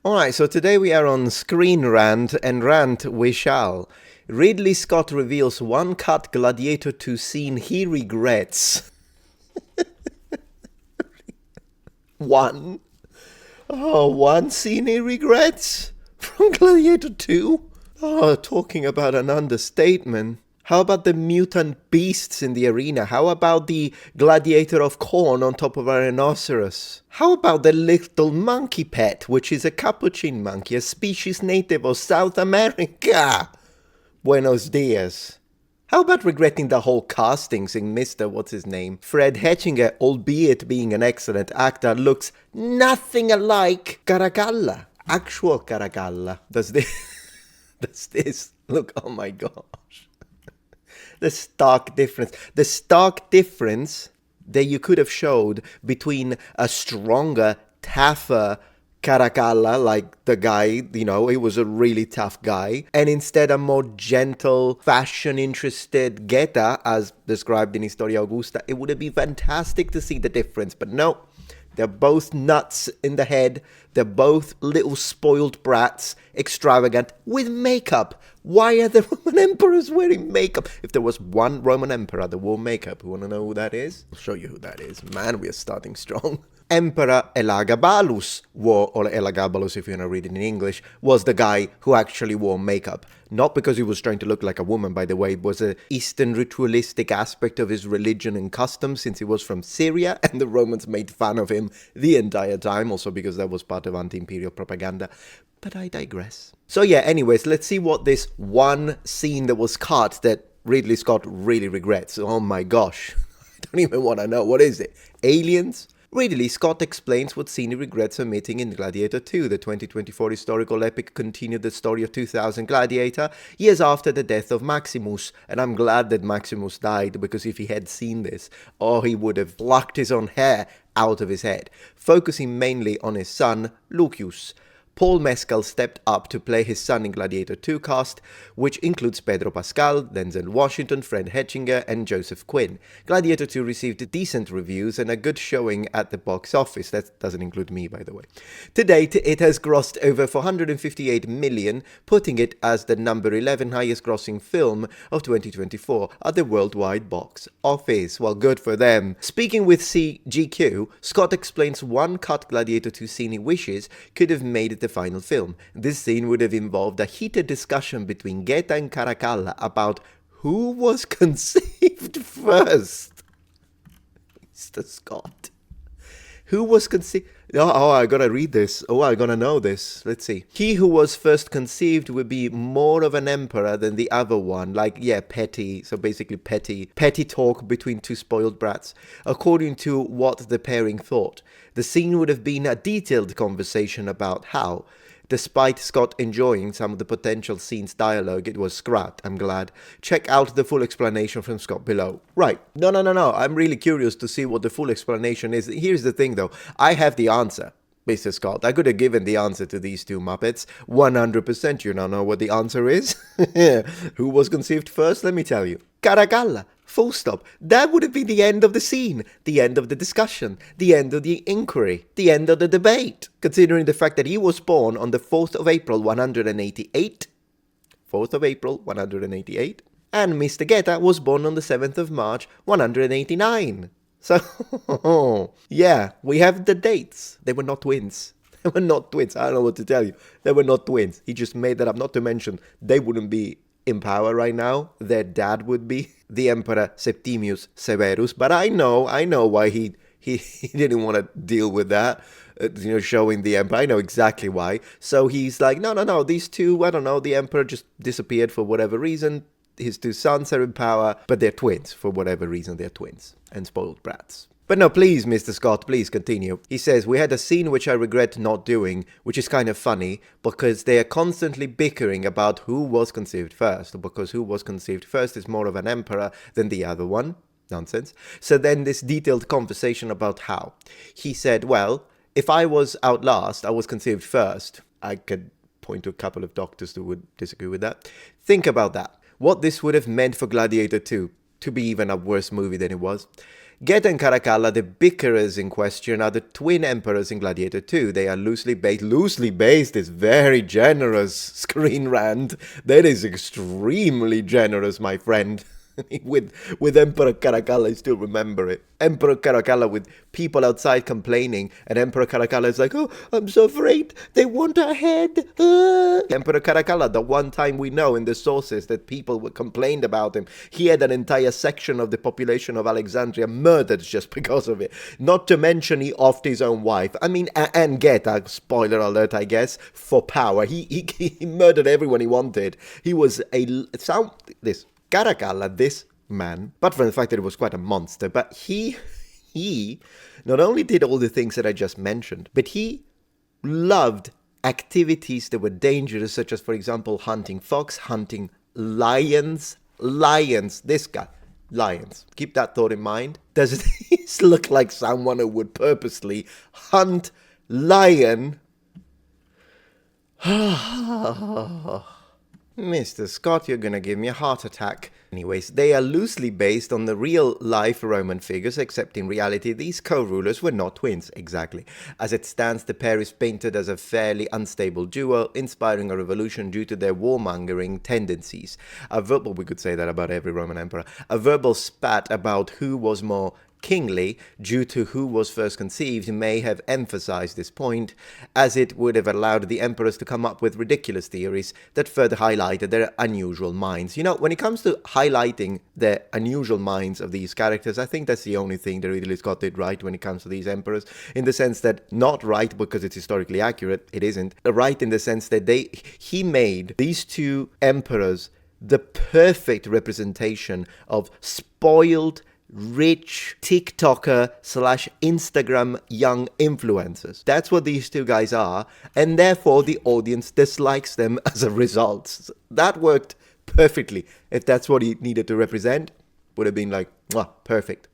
Alright, so today we are on Screen Rant, and rant we shall. Ridley Scott reveals one cut Gladiator II scene he regrets. One? Oh, one scene he regrets? From Gladiator II? Oh, talking about an understatement. How about the mutant beasts in the arena? How about the gladiator of corn on top of a rhinoceros? How about the little monkey pet, which is a capuchin monkey, a species native of South America? Buenos dias. How about regretting the whole castings in Mr. What's his name? Fred Hetchinger, albeit being an excellent actor, looks nothing alike Caracalla. Actual Caracalla. Does this look, oh my gosh. The stark difference that you could have showed between a stronger, tougher Caracalla, like the guy, he was a really tough guy, and instead a more gentle, fashion-interested Geta, as described in Historia Augusta. It would have been fantastic to see the difference, but no. They're both nuts in the head. They're both little spoiled brats, extravagant, with makeup. Why are the Roman emperors wearing makeup? If there was one Roman emperor that wore makeup, you want to know who that is? I'll show you who that is. Man, we are starting strong. Emperor Elagabalus wore, or Elagabalus if you're not reading in English, was the guy who actually wore makeup. Not because he was trying to look like a woman, by the way. It was an Eastern ritualistic aspect of his religion and custom, since he was from Syria, and the Romans made fun of him the entire time, also because that was part of anti-imperial propaganda. But I digress. So yeah, anyways, let's see what this one scene that was cut that Ridley Scott really regrets. Oh my gosh. I don't even want to know. What is it? Aliens? Ridley Scott explains what scene he regrets omitting in Gladiator II. The 2024 historical epic continued the story of 2000 Gladiator, years after the death of Maximus, and I'm glad that Maximus died, because if he had seen this, he would have plucked his own hair out of his head. Focusing mainly on his son, Lucius. Paul Mescal stepped up to play his son in Gladiator II cast, which includes Pedro Pascal, Denzel Washington, Fred Hetchinger, and Joseph Quinn. Gladiator II received decent reviews and a good showing at the box office. That doesn't include me, by the way. To date, it has grossed over 458 million, putting it as the number 11 highest grossing film of 2024 at the worldwide box office. Well, good for them. Speaking with GQ, Scott explains one cut Gladiator II scene he wishes could have made the final film. This scene would have involved a heated discussion between Geta and Caracalla about who was conceived first. Mr. Scott. Who was conceived? I gotta read this. I gotta know this. Let's see. He who was first conceived would be more of an emperor than the other one. Petty. So basically petty talk between two spoiled brats. According to what the pairing thought, the scene would have been a detailed conversation about how, despite Scott enjoying some of the potential scene's dialogue, it was scrapped. I'm glad. Check out the full explanation from Scott below. Right. No. I'm really curious to see what the full explanation is. Here's the thing, though. I have the answer, Mr. Scott. I could have given the answer to these two Muppets. 100%. You now know what the answer is? Who was conceived first? Let me tell you. Caracalla. Full stop. That would have been the end of the scene, the end of the discussion, the end of the inquiry, the end of the debate, considering the fact that he was born on the 4th of April 188, 4th of April 188, and Mr. Geta was born on the 7th of March 189. So, yeah, we have the dates. They were not twins. They were not twins. I don't know what to tell you. They were not twins. He just made that up, not to mention they wouldn't be in power right now. Their dad would be the Emperor Septimius Severus, but I know why he didn't want to deal with that, showing the Emperor. I know exactly why. So he's like, no, these two, I don't know, the Emperor just disappeared for whatever reason. His two sons are in power, but they're twins. For whatever reason, they're twins and spoiled brats. But no, please, Mr. Scott, please continue. He says, we had a scene which I regret not doing, which is kind of funny, because they are constantly bickering about who was conceived first, because who was conceived first is more of an emperor than the other one. Nonsense. So then this detailed conversation about how. He said, well, if I was out last, I was conceived first. I could point to a couple of doctors who would disagree with that. Think about that. What this would have meant for Gladiator II, to be even a worse movie than it was. Get and Caracalla, the bickerers in question, are the twin emperors in Gladiator II. They are loosely based is very generous, Screen Rant. That is extremely generous, my friend. with Emperor Caracalla, I still remember it. Emperor Caracalla with people outside complaining, and Emperor Caracalla is like, oh, I'm so afraid, they want our head. Emperor Caracalla, the one time we know in the sources that people were complained about him, he had an entire section of the population of Alexandria murdered just because of it. Not to mention he offed his own wife. I mean, and get a spoiler alert, I guess, for power. He murdered everyone he wanted. He was Caracalla, this man, apart from the fact that he was quite a monster, but he not only did all the things that I just mentioned, but he loved activities that were dangerous, such as, for example, hunting fox, hunting lions. This guy, lions. Keep that thought in mind. Does this look like someone who would purposely hunt lion? Mr. Scott, you're gonna give me a heart attack. Anyways, they are loosely based on the real-life Roman figures, except in reality these co-rulers were not twins, exactly. As it stands, the pair is painted as a fairly unstable duo, inspiring a revolution due to their warmongering tendencies. We could say that about every Roman emperor. A verbal spat about who was more kingly, due to who was first conceived, may have emphasized this point, as it would have allowed the emperors to come up with ridiculous theories that further highlighted their unusual minds. You know, when it comes to highlighting the unusual minds of these characters, I think that's the only thing that Ridley Scott did right when it comes to these emperors, in the sense that, not right because it's historically accurate, it isn't, right in the sense that he made these two emperors the perfect representation of spoiled, rich TikToker / Instagram young influencers. That's what these two guys are, and therefore the audience dislikes them as a result. That worked perfectly. If that's what he needed to represent, would have been like, perfect.